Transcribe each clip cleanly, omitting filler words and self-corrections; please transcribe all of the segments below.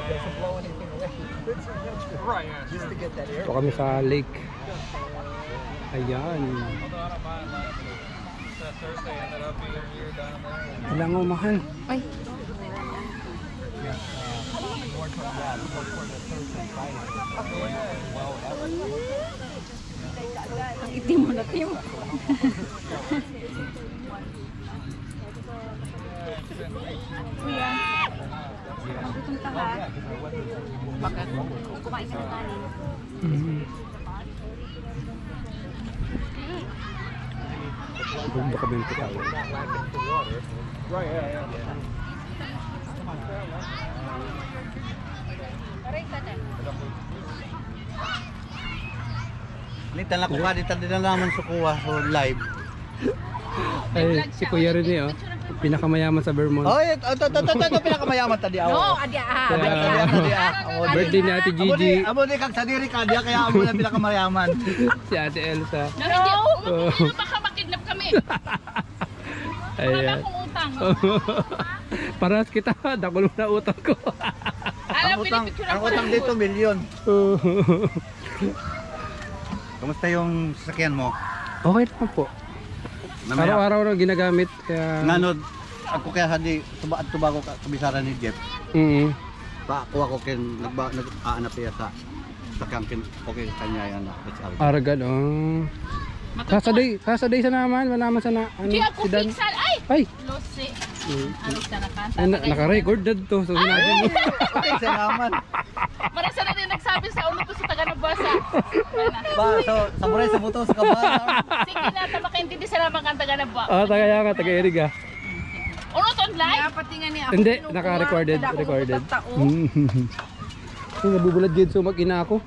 doesn't blow anything away. Right, yeah. Just to get that air. Ito kami sa lake. Ayan. Alam mo, mahal. Ay. Ang itim mo na, Tim. Kuya, magutom ka ha? Bakit? Kumain ka ng kanin. Baka bento tayo. Right, yeah. Nita na ko ka dito din naman sa kuha so live. Ay, si Kuya Rene, oh. Pinakamayaman sa Vermont. Oh, ito pinakamayaman tadi ako. No, adi ah. Birthday ni Ate Gigi. Amo ni kag sadiri ka dia kaya amo na pinakamayaman. Si Ate Elsa. No! Baka makidnap kami. Wala Ayan. akong utang. Paras kita, dakulo na utang ko. Ang utang dito milyon. Kamusta yung sasakyan mo? Okay naman po. Araw-araw na ginagamit. Kaya... Nanod, ako kaya hadi tubago ka kabisara ni Jeff. Kuha ko kin nag-aanap siya sa kin okay kanya yan na. Aragan, oh. Sasaday sa naman, malaman sa na ano, Di ako si Dan. pixel. Ay! Ay! Lose. Ano sa nakanta? Naka-record na to. So sinabi mo. Okay, salamat. Marasa na din nagsabi sa ulo ko sa taga-nabasa. Ba, sa buray sa buto sa kabala. Sige na, tamakintindi sa lamang kang taga-nabasa. Oh, tagaya ka, taga-erig ah. Uno to online? Hindi, naka-recorded. Recorded. Nabubulad gid so mag-ina ako.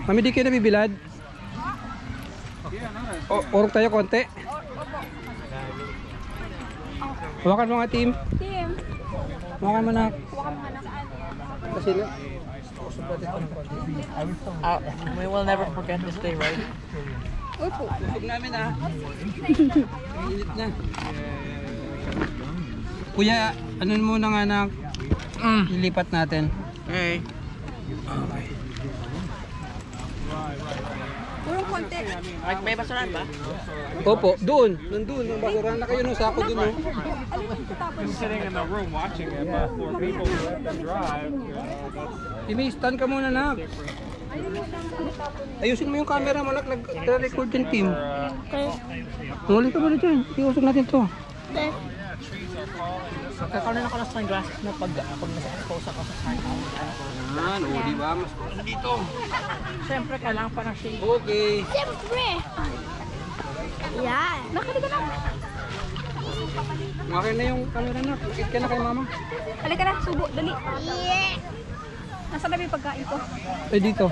Mami, di kayo nabibilad? Orok tayo konti. Hawakan mo nga, Tim. Tim. Hawakan mo na. Kasi na. We will never forget this day, right? Busog namin ah. Init na. Kuya, ano muna nga na ilipat natin. Okay. Purong konti. May basurahan ba? Opo, doon. Nandun. Basurahan na kayo nung sako dun. Oh. I'm sitting in the room watching it, but for people who let them drive, Stand ka muna na. Ayusin mo yung camera mo, nag-record yung team. Okay. Muli ka muna dyan. Iusog natin to. Okay. kakaroon ako ng sunglasses na pag nasa ako sa sarili. O diba? Mas dito. Siyempre, kailangan pa ng shade. Okay. Siyempre! Yan! Nakali ka na! Okay na yung camera na. Ikit ka na kay mama. Halika na, subo, dali! Yeah! Nasaan na yung pagkain ko? Eh dito.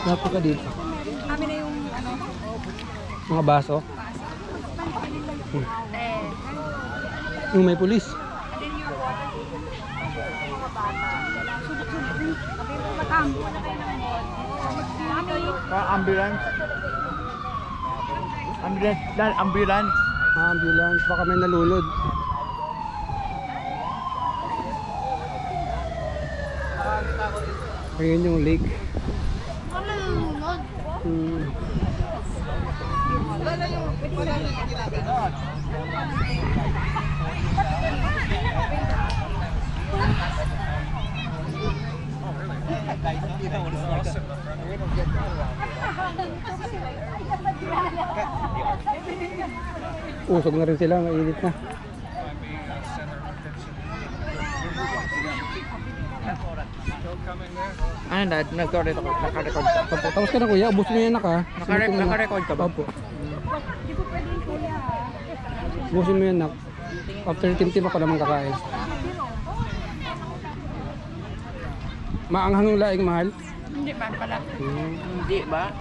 Napo ka dito. Amin na yung ano? Mga baso. Yung may pulis. Ambulance. Ambulance. Ambulance. Ambulance. Baka may nalunod. Ayun yung lake. Usog na rin sila, mainit na. Ano na? Nag-record ka? Tapos ka na kuya, ubos mo yan naka. Naka-record ka ba? Opo. Ubusin mo yan nak. After timtim ako naman kakain. Maanghang yung laing mahal? Hindi ba pala? Hindi ba?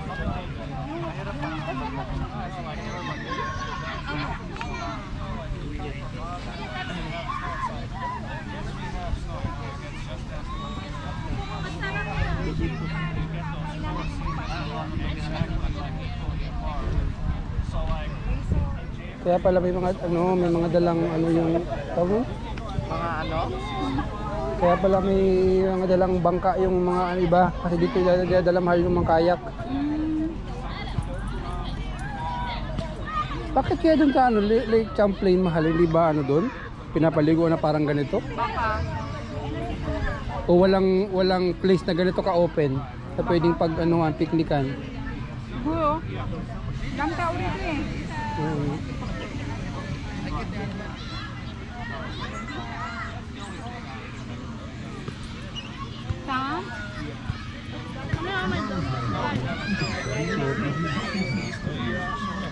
Kaya pala may mga dalang ano yung tawag mo? Mga ano? Kaya pala may mga dalang bangka yung mga iba kasi dito dala mahal yung mga kayak. Bakit kaya doon sa ano, Lake Champlain mahal? Hindi ba ano doon? Pinapaliguan na parang ganito? Baka. O walang place na ganito ka-open na pwedeng pag anuhan, piknikan? Oo. Dami tao rito eh. Saan?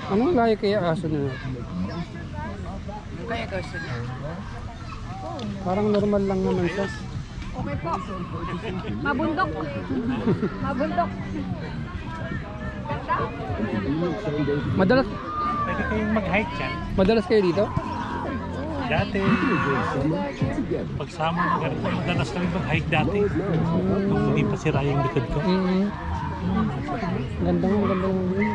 Anong lahi kaya aso na? Kaya gusto niya. Parang normal lang naman siya. Okay po. Mabundok. Mabundok. Madalas Pwede kayong mag-hike dyan. madalas kayo dito? Dati, pag summer na ganito, madalas kami mag-hike dati. Nung hindi pa sira yung likod ko. Ganda mo.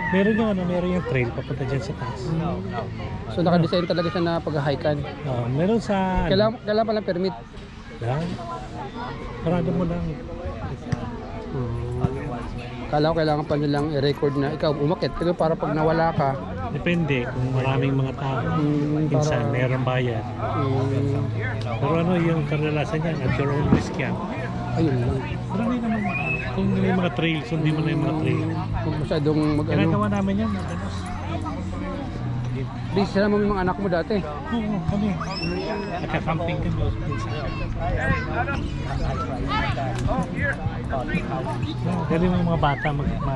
Meron yung trail papunta dyan sa taas. So naka-design talaga siya na pag-hikan. Meron sa... Kailangan pala permit. Yan. Parado mo lang. Kala ko kailangan pa nilang i-record na ikaw umakit. Pero para pag nawala ka, Depende kung maraming mga tao. Minsan, meron bayad. Pero ano yung karelasan niyan? At your own risk yan. ayun lang. Marami naman. Kung may mga trails, hindi mo na yung mga trail. Huwag masyadong mag-ano. Ginagawa namin yan. Madalas. Please, sama mo yung mga anak mo dati. Oo, kami. Nagka-camping kami. Galing ng mga bata,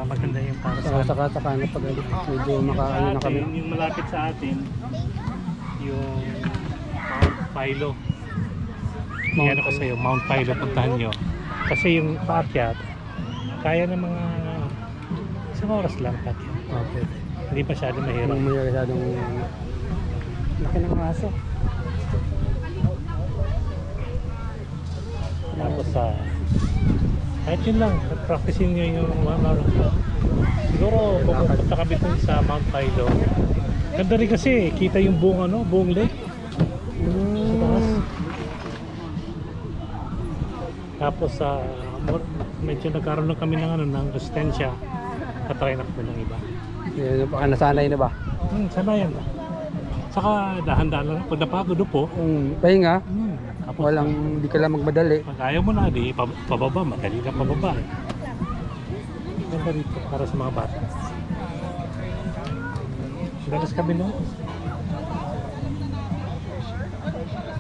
maganda yung para sa Saka na pag medyo makaano na kami. Yung malapit sa atin, yung Mount Philo. Yan ako sa'yo, Mount Philo, puntahan nyo. Kasi yung paakyat, kaya ng mga isang oras lang paakyat. Okay. Hindi masyado mahirap. Hindi mo masyadong laki ng aso. Tapos kahit yun lang, practicing nyo yung 1 hour. Siguro pupunta kami dun sa Mount Philo. Ganda rin kasi, kita yung buong lake. Sa taas. Tapos medyo nagkaroon lang kami ng resistensya. Katry na kami ng iba. Yan, baka nasanay na ba? Sanayan. Saka dahan-dahan lang. Pag napagod po, Pahinga. tapos Hindi ka lang magmadali. pag ayaw mo na, di pababa. Madali ka pababa. Ganda rito para sa mga bata. Dalas kami no?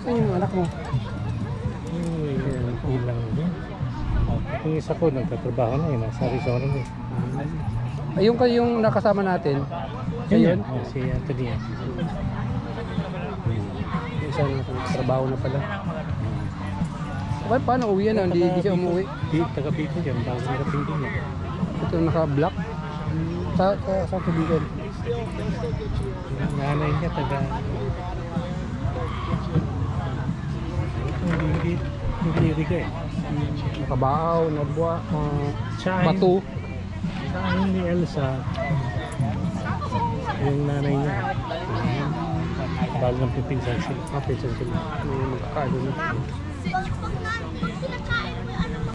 Saan yung anak mo? Ilang yun. Yung isa ko, nagtatrabaho na yun. Nasa Arizona na yun. Ayun yung nakasama natin. Ayun. Si Anthony. Yung isa na trabaho na pala. Okay, paano uwi yan? Hindi siya umuwi. Taga-Bicol yan. Bago narating din yan. Ito naka-block. Sa tubigan. Yung nanay niya, hindi riga eh. Nakabaaw, nabwa, Siya bato. Sa akin ni Elsa, yung nanay niya, bago ng pipinsan sila. Pinsan sila. May magkakaano na.